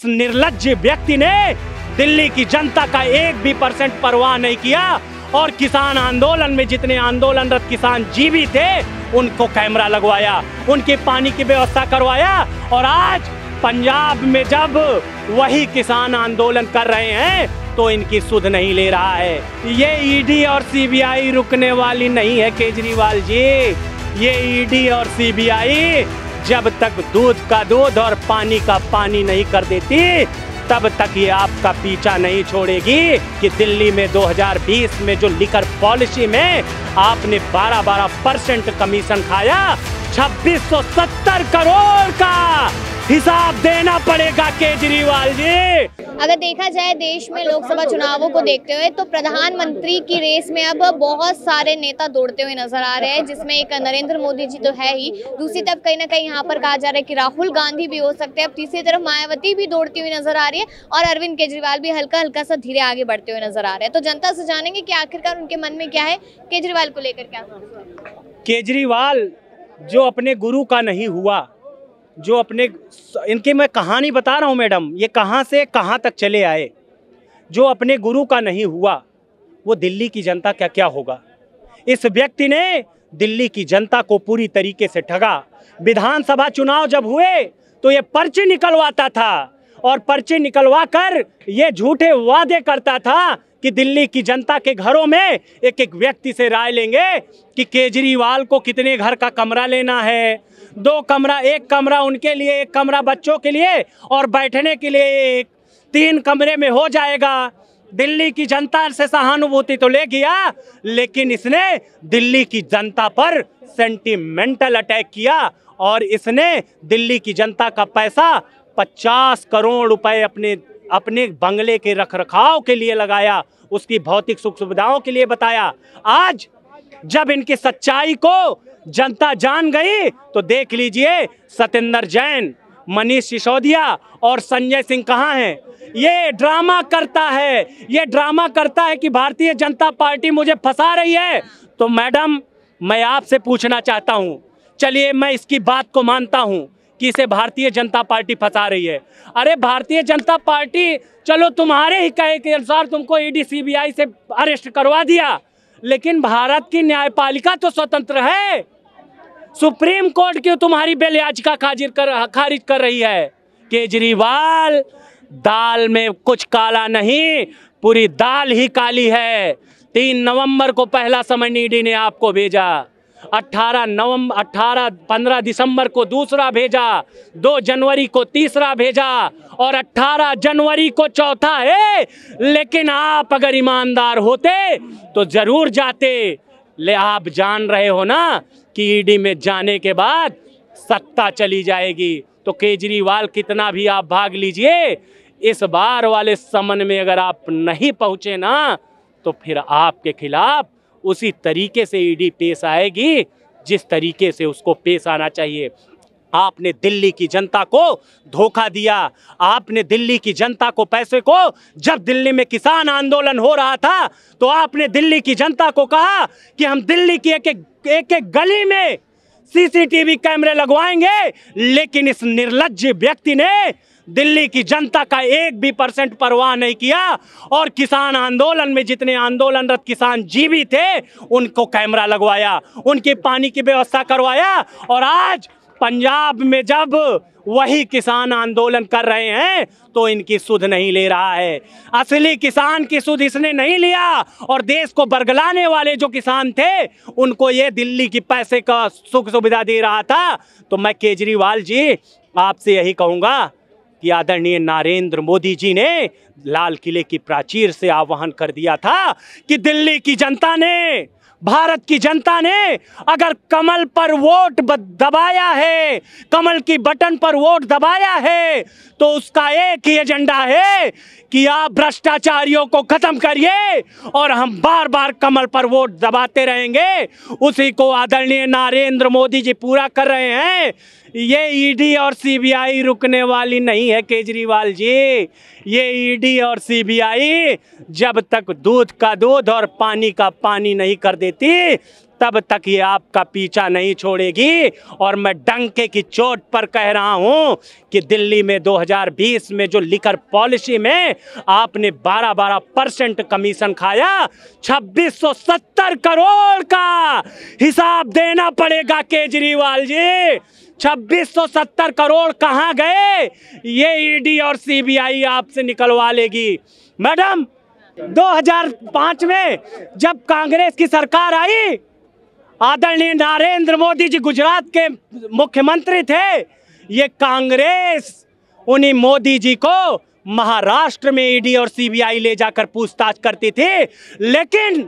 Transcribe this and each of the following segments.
इस निर्लज्ज व्यक्ति ने दिल्ली की जनता का 1% परवाह नहीं किया और किसान आंदोलन में जितने आंदोलनरत किसान जीवित थे उनको कैमरा लगवाया, उनके पानी की व्यवस्था करवाया। और आज पंजाब में जब वही किसान आंदोलन कर रहे हैं तो इनकी सुध नहीं ले रहा है। ये ईडी और सीबीआई रुकने वाली नहीं है केजरीवाल जी। ये ईडी और सीबीआई जब तक दूध का दूध और पानी का पानी नहीं कर देती तब तक ये आपका पीछा नहीं छोड़ेगी कि दिल्ली में 2020 में जो लिकर पॉलिसी में आपने 12% कमीशन खाया, 2670 करोड़ का हिसाब देना पड़ेगा केजरीवाल जी। अगर देखा जाए देश में लोकसभा चुनावों को देखते हुए तो प्रधानमंत्री की रेस में अब बहुत सारे नेता दौड़ते हुए नजर आ रहे हैं, जिसमें एक नरेंद्र मोदी जी तो है ही, दूसरी तरफ कहीं ना कहीं यहाँ पर कहा जा रहा है कि राहुल गांधी भी हो सकते हैं, अब तीसरी तरफ मायावती भी दौड़ती हुई नजर आ रही है और अरविंद केजरीवाल भी हल्का हल्का सा धीरे आगे बढ़ते हुए नजर आ रहे हैं। तो जनता से जानेंगे कि आखिरकार उनके मन में क्या है, केजरीवाल को लेकर क्या सोचते हैं। केजरीवाल जो अपने गुरु का नहीं हुआ, जो अपने इनकी मैं कहानी बता रहा हूँ मैडम, ये कहाँ से कहाँ तक चले आए, जो अपने गुरु का नहीं हुआ वो दिल्ली की जनता क्या क्या होगा। इस व्यक्ति ने दिल्ली की जनता को पूरी तरीके से ठगा। विधानसभा चुनाव जब हुए तो ये पर्चे निकलवाता था और पर्चे निकलवा कर ये झूठे वादे करता था कि दिल्ली की जनता के घरों में एक एक व्यक्ति से राय लेंगे कि केजरीवाल को कितने घर का कमरा लेना है, 2 कमरा, 1 कमरा उनके लिए, 1 कमरा बच्चों के लिए और बैठने के लिए 3 कमरे में हो जाएगा। दिल्ली की जनता से सहानुभूति तो ले गया, लेकिन इसने दिल्ली की जनता पर सेंटिमेंटल अटैक किया और इसने दिल्ली की जनता का पैसा 50 करोड़ रुपए अपने बंगले के रखरखाव के लिए लगाया, उसकी भौतिक सुख सुविधाओं के लिए बताया। आज जब इनकी सच्चाई को जनता जान गई तो देख लीजिए सत्येंद्र जैन, मनीष सिसोदिया और संजय सिंह कहाँ हैं। ये ड्रामा करता है, ये ड्रामा करता है कि भारतीय जनता पार्टी मुझे फंसा रही है। तो मैडम मैं आपसे पूछना चाहता हूँ, चलिए मैं इसकी बात को मानता हूँ कि इसे भारतीय जनता पार्टी फंसा रही है। अरे भारतीय जनता पार्टी चलो तुम्हारे ही कहे के अनुसार तुमको ईडी सीबीआई से अरेस्ट करवा दिया, लेकिन भारत की न्यायपालिका तो स्वतंत्र है। सुप्रीम कोर्ट क्यों तुम्हारी बेल याचिका खारिज कर रही है। केजरीवाल दाल में कुछ काला नहीं, पूरी दाल ही काली है। 3 नवंबर को पहला समन ईडी ने आपको भेजा, 15 दिसंबर को दूसरा भेजा, 2 जनवरी को तीसरा भेजा और 18 जनवरी को चौथा है। लेकिन आप अगर ईमानदार होते तो जरूर जाते। ले आप जान रहे हो ना कि ईडी में जाने के बाद सत्ता चली जाएगी। तो केजरीवाल कितना भी आप भाग लीजिए, इस बार वाले समन में अगर आप नहीं पहुंचे ना तो फिर आपके खिलाफ उसी तरीके से ईडी पेश आएगी जिस तरीके से उसको पेश आना चाहिए। आपने दिल्ली की जनता को धोखा दिया। आपने दिल्ली की जनता को पैसे को, जब दिल्ली में किसान आंदोलन हो रहा था तो आपने दिल्ली की जनता को कहा कि हम दिल्ली की एक एक गली में सीसीटीवी कैमरे लगवाएंगे, लेकिन इस निर्लज्ज व्यक्ति ने दिल्ली की जनता का 1% परवाह नहीं किया और किसान आंदोलन में जितने आंदोलनरत किसान जीवित थे उनको कैमरा लगवाया, उनके पानी की व्यवस्था करवाया। और आज पंजाब में जब वही किसान आंदोलन कर रहे हैं तो इनकी सुध नहीं ले रहा है। असली किसान की सुध इसने नहीं लिया और देश को बरगलाने वाले जो किसान थे उनको ये दिल्ली की पैसे का सुख सुविधा दे रहा था। तो मैं केजरीवाल जी आपसे यही कहूँगा कि आदरणीय नरेंद्र मोदी जी ने लाल किले की प्राचीर से आह्वान कर दिया था कि दिल्ली की जनता ने, भारत की जनता ने अगर कमल पर वोट दबाया है, कमल की बटन पर वोट दबाया है तो उसका एक ही एजेंडा है कि आप भ्रष्टाचारियों को खत्म करिए और हम बार बार कमल पर वोट दबाते रहेंगे। उसी को आदरणीय नरेंद्र मोदी जी पूरा कर रहे हैं। ये ईडी और सीबीआई रुकने वाली नहीं है केजरीवाल जी। ये ईडी और सीबीआई जब तक दूध का दूध और पानी का पानी नहीं कर देती तब तक ये आपका पीछा नहीं छोड़ेगी। और मैं डंके की चोट पर कह रहा हूं कि दिल्ली में 2020 में जो लिकर पॉलिसी में आपने 12% कमीशन खाया, 2670 करोड़ का हिसाब देना पड़ेगा केजरीवाल जी। 2670 करोड़ कहां गए, ये ईडी और सीबीआई आपसे निकलवा लेगी। मैडम, 2005 में जब कांग्रेस की सरकार आई, आदरणीय नरेंद्र मोदी जी गुजरात के मुख्यमंत्री थे, ये कांग्रेस उन्हीं मोदी जी को महाराष्ट्र में ईडी और सीबीआई ले जाकर पूछताछ करती थी। लेकिन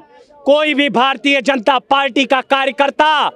कोई भी भारतीय जनता पार्टी का कार्यकर्ता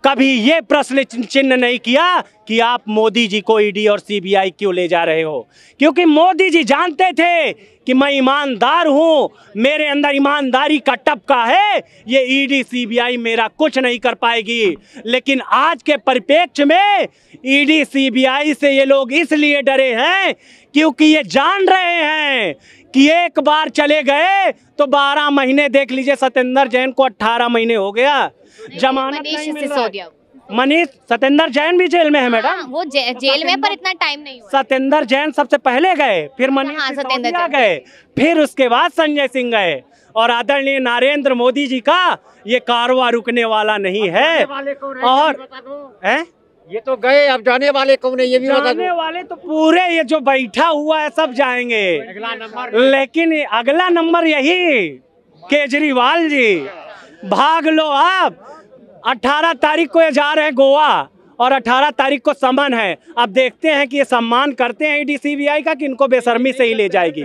कभी ये प्रश्न चिन्ह नहीं किया कि आप मोदी जी को ईडी और सीबीआई क्यों ले जा रहे हो, क्योंकि मोदी जी जानते थे कि मैं ईमानदार हूं, मेरे अंदर ईमानदारी का टपका है, ये ईडी सीबीआई मेरा कुछ नहीं कर पाएगी। लेकिन आज के परिप्रेक्ष्य में ईडी सीबीआई से ये लोग इसलिए डरे हैं क्योंकि ये जान रहे हैं कि एक बार चले गए तो 12 महीने, देख लीजिए सत्येंद्र जैन को 18 महीने हो गया, जमानत नहीं मिल रहा है। मनीष सत्येंद्र जैन भी जेल में है मैडम। वो जेल में, पर इतना टाइम नहीं हुआ। सत्येंद्र जैन सबसे पहले गए, फिर मनीष सिसोदिया गए, फिर उसके बाद संजय सिंह गए। और आदरणीय नरेंद्र मोदी जी का ये कारवां रुकने वाला नहीं है। और ये तो गए, अब जाने वाले कौन है ये भी बता दो। जाने वाले तो पूरे ये जो बैठा हुआ है सब जाएंगे, लेकिन अगला नंबर यही केजरीवाल जी। भाग लो आप। 18 तारीख को ये जा रहे हैं गोवा और 18 तारीख को समन है। अब देखते हैं कि ये सम्मान करते हैं ईडी सीबीआई का कि इनको बेशर्मी से ही ले जाएगी।